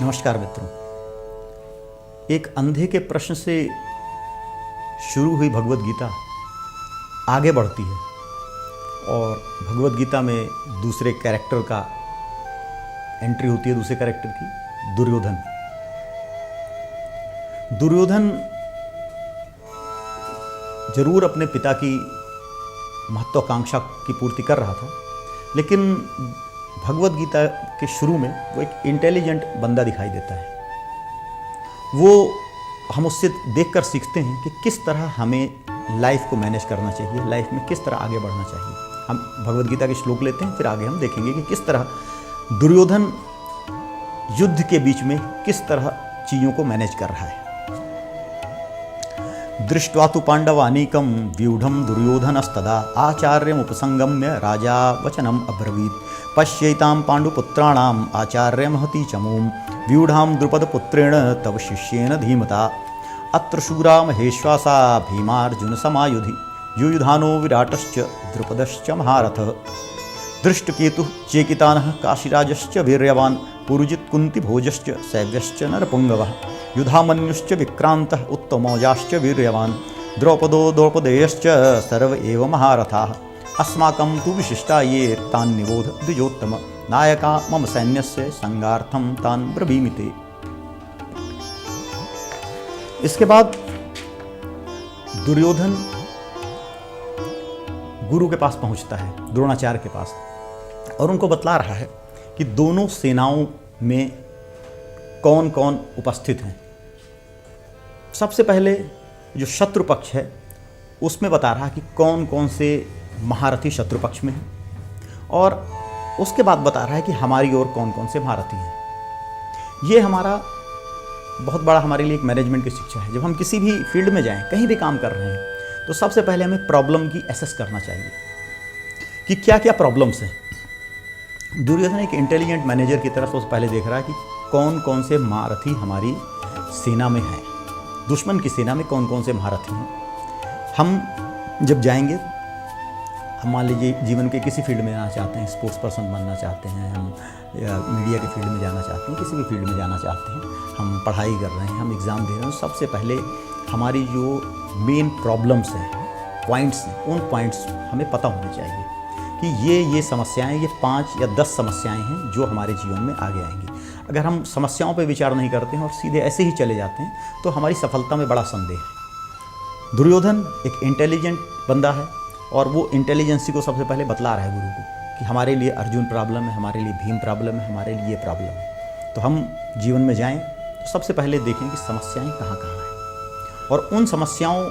नमस्कार मित्रों। एक अंधे के प्रश्न से शुरू हुई भगवत गीता आगे बढ़ती है और भगवत गीता में दूसरे कैरेक्टर का एंट्री होती है, दूसरे कैरेक्टर की, दुर्योधन। दुर्योधन जरूर अपने पिता की महत्वाकांक्षा की पूर्ति कर रहा था, लेकिन भगवत गीता के शुरू में वो एक इंटेलिजेंट बंदा दिखाई देता है। वो हम उससे देखकर सीखते हैं कि किस तरह हमें लाइफ को मैनेज करना चाहिए, लाइफ में किस तरह आगे बढ़ना चाहिए। हम भगवत गीता के श्लोक लेते हैं, फिर आगे हम देखेंगे कि किस तरह दुर्योधन युद्ध के बीच में किस तरह चीज़ों को मैनेज कर रहा है। दृष्ट्वा तु पांडवानीकं व्यूढ़ं दुर्योधनस्तदा आचार्यमुपसंगम्य राजा वचनम अब्रवीत् पश्यैतां पाण्डुपुत्राणाम् आचार्यमहती चमूं व्यूढ़ां द्रुपदपुत्रेण तव शिष्येन धीमता अत्र शूरा महेश्वासा भीमार्जुनसमायुधि युयुधानो विराटश्च द्रुपदश्च महारथः दृष्टकेतुः चेकितानः काशीराजश्च वीर्यवान् पुरुजित्कुन्तिभोजश्च शैव्यश्च नरपुङ्गवः युधामन्युश्च विक्रान्तः उत्तमौजाश्च वीर्यवान् द्रौपदेयश्च सर्व एव महारथाः अस्माकं तु विशिष्टा ये तान् निबोध द्विजोत्तम नायका मम सैन्यस्य संगार्थं तान् ब्रवीमि ते। इसके बाद दुर्योधन गुरु के पास पहुंचता है, द्रोणाचार्य के पास, और उनको बतला रहा है कि दोनों सेनाओं में कौन कौन उपस्थित हैं। सबसे पहले जो शत्रु पक्ष है उसमें बता रहा है कि कौन कौन से महारथी शत्रु पक्ष में हैं, और उसके बाद बता रहा है कि हमारी ओर कौन कौन से महारथी हैं। ये हमारा बहुत बड़ा हमारे लिए एक मैनेजमेंट की शिक्षा है। जब हम किसी भी फील्ड में जाएं, कहीं भी काम कर रहे हैं, तो सबसे पहले हमें प्रॉब्लम की एसेस करना चाहिए कि क्या क्या प्रॉब्लम्स हैं। दुर्योधन एक इंटेलिजेंट मैनेजर की तरह सबसे पहले देख रहा है कि कौन कौन से महारथी हमारी सेना में हैं, दुश्मन की सेना में कौन कौन से महारथी हैं। हम जब जाएंगे, हम मान लीजिए जीवन के किसी फील्ड में जाना चाहते हैं, स्पोर्ट्स पर्सन बनना चाहते हैं, हम मीडिया के फील्ड में जाना चाहते हैं, किसी भी फील्ड में जाना चाहते हैं, हम पढ़ाई कर रहे हैं, हम एग्ज़ाम दे रहे हैं, सबसे पहले हमारी जो मेन प्रॉब्लम्स हैं, पॉइंट्स हैं, उन पॉइंट्स हमें पता होने चाहिए कि ये समस्याएं, ये 5 या 10 समस्याएं हैं जो हमारे जीवन में आगे आएंगी। अगर हम समस्याओं पर विचार नहीं करते हैं और सीधे ऐसे ही चले जाते हैं तो हमारी सफलता में बड़ा संदेह है। दुर्योधन एक इंटेलिजेंट बंदा है और वो इंटेलिजेंसी को सबसे पहले बतला रहा है गुरु को कि हमारे लिए अर्जुन प्रॉब्लम है, हमारे लिए भीम प्रॉब्लम है, हमारे लिए ये प्रॉब्लम है। तो हम जीवन में जाएं तो सबसे पहले देखें कि समस्याएं कहाँ कहाँ हैं और उन समस्याओं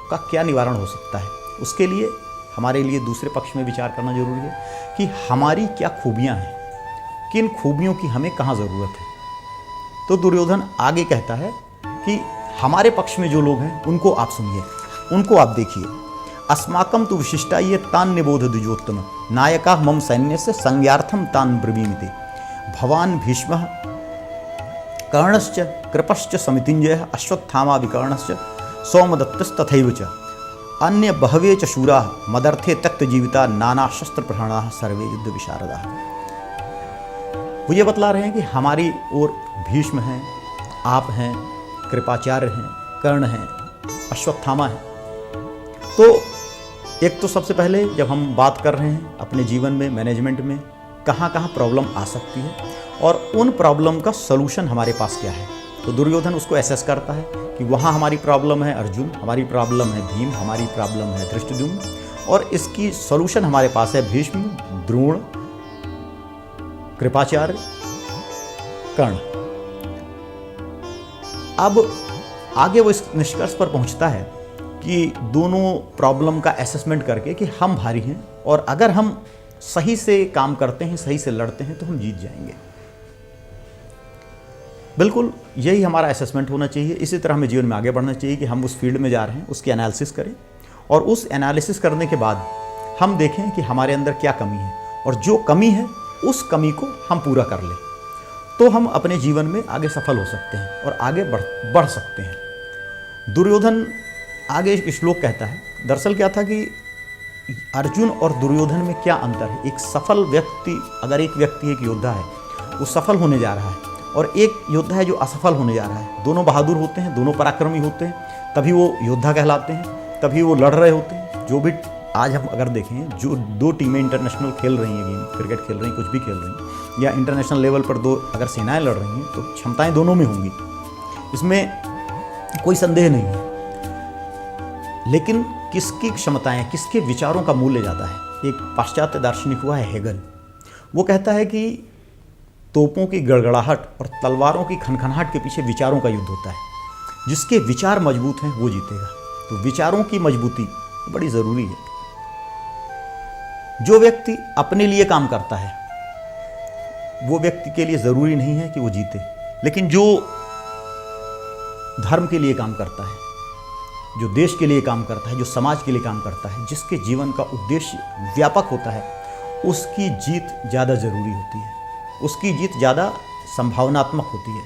का क्या निवारण हो सकता है। उसके लिए हमारे लिए दूसरे पक्ष में विचार करना जरूरी है कि हमारी क्या खूबियाँ हैं, किन खूबियों की हमें कहाँ ज़रूरत है। तो दुर्योधन आगे कहता है कि हमारे पक्ष में जो लोग हैं उनको आप सुनिए, उनको आप देखिए। अस्माकं तु विशिष्टा ये तान् निबोध द्विजोत्तम नायका मम सैन्यस्य संज्ञार्थं तान् ब्रवीमि ते भवान् भीष्मः कर्णश्च कृपश्च समितिञ्जयः अश्वत्थामा विकर्णश्च सोमदत्तस्तथैव च अन्य बहवे च शूराः मदर्थे त्यक्तजीविता नाना शस्त्र प्रहरणाः सर्वे युद्ध विशारदाः। वो ये बतला रहे हैं कि हमारी ओर भीष्म हैं, आप हैं, कृपाचार्य हैं, कर्ण हैं, अश्वत्थामा हैं। तो एक तो सबसे पहले जब हम बात कर रहे हैं अपने जीवन में, मैनेजमेंट में, कहाँ कहाँ प्रॉब्लम आ सकती है और उन प्रॉब्लम का सलूशन हमारे पास क्या है। तो दुर्योधन उसको एसेस करता है कि वहाँ हमारी प्रॉब्लम है अर्जुन, हमारी प्रॉब्लम है भीम, हमारी प्रॉब्लम है धृष्टद्युम्न, और इसकी सलूशन हमारे पास है भीष्म, द्रोण, कृपाचार्य, कर्ण। अब आगे वो इस निष्कर्ष पर पहुंचता है कि दोनों प्रॉब्लम का असेसमेंट करके कि हम भारी हैं और अगर हम सही से काम करते हैं, सही से लड़ते हैं तो हम जीत जाएंगे। बिल्कुल यही हमारा असेसमेंट होना चाहिए। इसी तरह हमें जीवन में आगे बढ़ना चाहिए कि हम उस फील्ड में जा रहे हैं, उसकी एनालिसिस करें और उस एनालिसिस करने के बाद हम देखें कि हमारे अंदर क्या कमी है और जो कमी है उस कमी को हम पूरा कर लें, तो हम अपने जीवन में आगे सफल हो सकते हैं और आगे बढ़ सकते हैं। दुर्योधन आगे एक श्लोक कहता है, दरअसल क्या था कि अर्जुन और दुर्योधन में क्या अंतर है। एक सफल व्यक्ति, अगर एक व्यक्ति एक योद्धा है, वो सफल होने जा रहा है और एक योद्धा है जो असफल होने जा रहा है। दोनों बहादुर होते हैं, दोनों पराक्रमी होते हैं, तभी वो योद्धा कहलाते हैं, तभी वो लड़ रहे होते हैं। जो भी आज हम अगर देखें, जो दो टीमें इंटरनेशनल खेल रही हैं, गेम क्रिकेट खेल रही हैं, कुछ भी खेल रही हैं, या इंटरनेशनल लेवल पर दो अगर सेनाएं लड़ रही हैं, तो क्षमताएं दोनों में होंगी, इसमें कोई संदेह नहीं है। लेकिन किसकी क्षमताएं, किसके विचारों का मूल्य ज़्यादा है? एक पाश्चात्य दार्शनिक हुआ है हेगल। वो कहता है कि तोपों की गड़गड़ाहट और तलवारों की खनखनाहट के पीछे विचारों का युद्ध होता है। जिसके विचार मजबूत हैं वो जीतेगा। तो विचारों की मजबूती बड़ी ज़रूरी है। जो व्यक्ति अपने लिए काम करता है वो व्यक्ति के लिए ज़रूरी नहीं है कि वो जीते, लेकिन जो धर्म के लिए काम करता है, जो देश के लिए काम करता है, जो समाज के लिए काम करता है, जिसके जीवन का उद्देश्य व्यापक होता है, उसकी जीत ज़्यादा ज़रूरी होती है, उसकी जीत ज़्यादा संभावनात्मक होती है।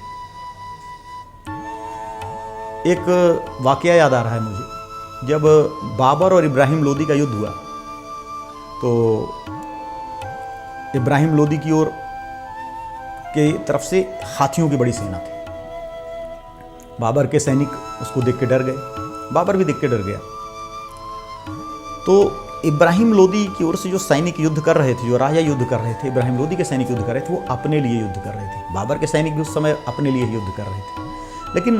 एक वाकया याद आ रहा है मुझे। जब बाबर और इब्राहिम लोदी का युद्ध हुआ तो इब्राहिम लोदी की ओर के तरफ से हाथियों की बड़ी सेना थी। बाबर के सैनिक उसको देख के डर गए, बाबर भी देख के डर गया। तो इब्राहिम लोदी की ओर से जो सैनिक युद्ध कर रहे थे, जो राजा युद्ध कर रहे थे, इब्राहिम लोदी के सैनिक युद्ध कर रहे थे, वो अपने लिए युद्ध कर रहे थे। बाबर के सैनिक भी उस समय अपने लिए युद्ध कर रहे थे। लेकिन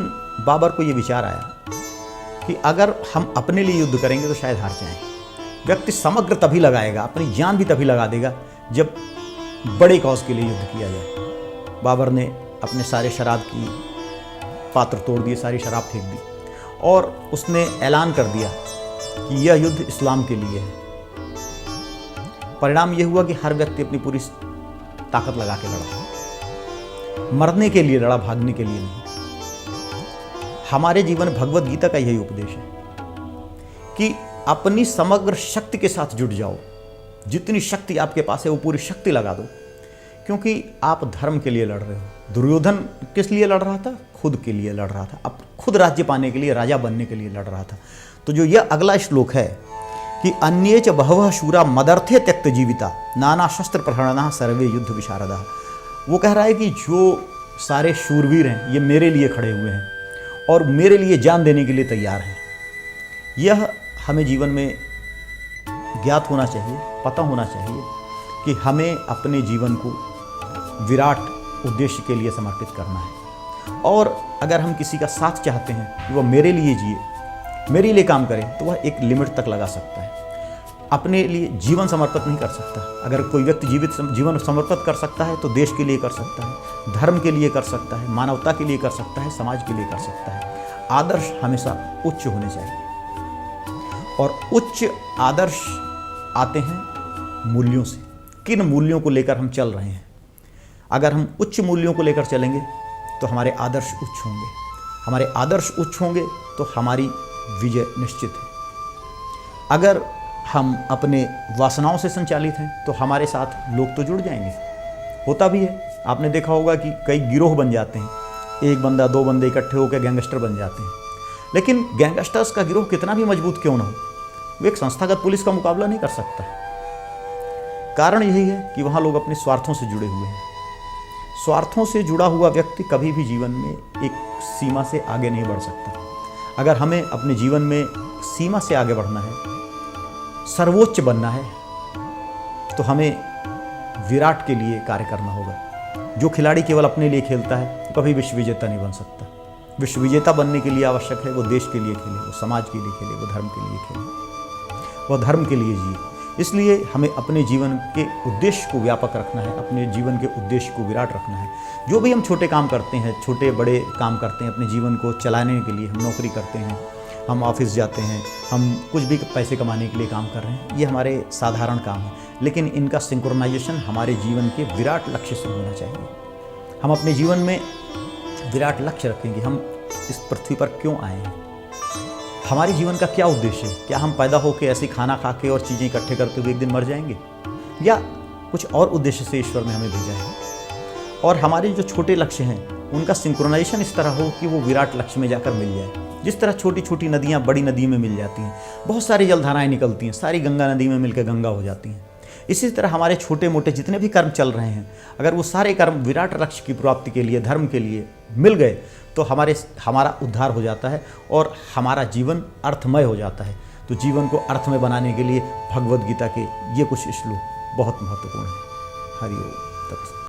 बाबर को ये विचार आया कि अगर हम अपने लिए युद्ध करेंगे तो शायद हार जाएं। व्यक्ति समग्र तभी लगाएगा, अपनी जान भी तभी लगा देगा जब बड़े कॉज के लिए युद्ध किया जाए। बाबर ने अपने सारे शराब की पात्र तोड़ दिए, सारी शराब फेंक दी और उसने ऐलान कर दिया कि यह युद्ध इस्लाम के लिए है। परिणाम यह हुआ कि हर व्यक्ति अपनी पूरी ताकत लगा के लड़ा, मरने के लिए लड़ा, भागने के लिए नहीं। हमारे जीवन भगवत गीता का यही उपदेश है कि अपनी समग्र शक्ति के साथ जुट जाओ। जितनी शक्ति आपके पास है वो पूरी शक्ति लगा दो, क्योंकि आप धर्म के लिए लड़ रहे हो। दुर्योधन किस लिए लड़ रहा था? खुद के लिए लड़ रहा था, अब खुद राज्य पाने के लिए, राजा बनने के लिए लड़ रहा था। तो जो यह अगला श्लोक है कि अन्ये च बहवः शूरा मदर्थे त्यक्त जीविता नाना शस्त्र प्रहरणा सर्वे युद्ध विशारदा, वो कह रहा है कि जो सारे शूरवीर हैं ये मेरे लिए खड़े हुए हैं और मेरे लिए जान देने के लिए तैयार हैं। यह हमें जीवन में ज्ञात होना चाहिए, पता होना चाहिए कि हमें अपने जीवन को विराट उद्देश्य के लिए समर्पित करना है। और अगर हम किसी का साथ चाहते हैं कि वह मेरे लिए जिए, मेरे लिए काम करे, तो वह एक लिमिट तक लगा सकता है। अपने लिए जीवन समर्पित नहीं कर सकता। अगर कोई व्यक्ति जीवन समर्पित कर सकता है तो देश के लिए कर सकता है, धर्म के लिए कर सकता है, मानवता के लिए कर सकता है, समाज के लिए कर सकता है। आदर्श हमेशा उच्च होने चाहिए और उच्च आदर्श आते हैं मूल्यों से। किन मूल्यों को लेकर हम चल रहे हैं? अगर हम उच्च मूल्यों को लेकर चलेंगे तो हमारे आदर्श उच्च होंगे, हमारे आदर्श उच्च होंगे तो हमारी विजय निश्चित है। अगर हम अपने वासनाओं से संचालित हैं तो हमारे साथ लोग तो जुड़ जाएंगे। होता भी है, आपने देखा होगा कि कई गिरोह बन जाते हैं, एक बंदा दो बंदे इकट्ठे होकर गैंगस्टर बन जाते हैं। लेकिन गैंगस्टर्स का गिरोह कितना भी मजबूत क्यों ना हो, वो एक संस्थागत पुलिस का मुकाबला नहीं कर सकता। कारण यही है कि वहाँ लोग अपने स्वार्थों से जुड़े हुए हैं। स्वार्थों से जुड़ा हुआ व्यक्ति कभी भी जीवन में एक सीमा से आगे नहीं बढ़ सकता। अगर हमें अपने जीवन में सीमा से आगे बढ़ना है, सर्वोच्च बनना है, तो हमें विराट के लिए कार्य करना होगा। जो खिलाड़ी केवल अपने लिए खेलता है कभी विश्व विजेता नहीं बन सकता। विश्व विजेता बनने के लिए आवश्यक है वो देश के लिए खेले, वो समाज के लिए खेले, वो धर्म के लिए खेले, वो धर्म के लिए जिए। इसलिए हमें अपने जीवन के उद्देश्य को व्यापक रखना है, अपने जीवन के उद्देश्य को विराट रखना है। जो भी हम छोटे काम करते हैं, छोटे बड़े काम करते हैं अपने जीवन को चलाने के लिए, हम नौकरी करते हैं, हम ऑफिस जाते हैं, हम कुछ भी पैसे कमाने के लिए काम कर रहे हैं, ये हमारे साधारण काम है। लेकिन इनका सिंक्रोनाइजेशन हमारे जीवन के विराट लक्ष्य से होना चाहिए। हम अपने जीवन में विराट लक्ष्य रखेंगे। हम इस पृथ्वी पर क्यों आए हैं, हमारे जीवन का क्या उद्देश्य है? क्या हम पैदा होकर ऐसे खाना खा के और चीज़ें इकट्ठे करते हुए एक दिन मर जाएंगे, या कुछ और उद्देश्य से ईश्वर ने हमें भेजा है? और हमारे जो छोटे लक्ष्य हैं उनका सिंक्रोनाइजेशन इस तरह हो कि वो विराट लक्ष्य में जाकर मिल जाए। जिस तरह छोटी छोटी नदियाँ बड़ी नदी में मिल जाती हैं, बहुत सारी जलधाराएँ निकलती हैं, सारी गंगा नदी में मिलकर गंगा हो जाती हैं। इसी तरह हमारे छोटे मोटे जितने भी कर्म चल रहे हैं, अगर वो सारे कर्म विराट लक्ष्य की प्राप्ति के लिए, धर्म के लिए मिल गए तो हमारा उद्धार हो जाता है और हमारा जीवन अर्थमय हो जाता है। तो जीवन को अर्थमय बनाने के लिए भगवद गीता के ये कुछ श्लोक बहुत महत्वपूर्ण हैं। हरि ओम तत्सत।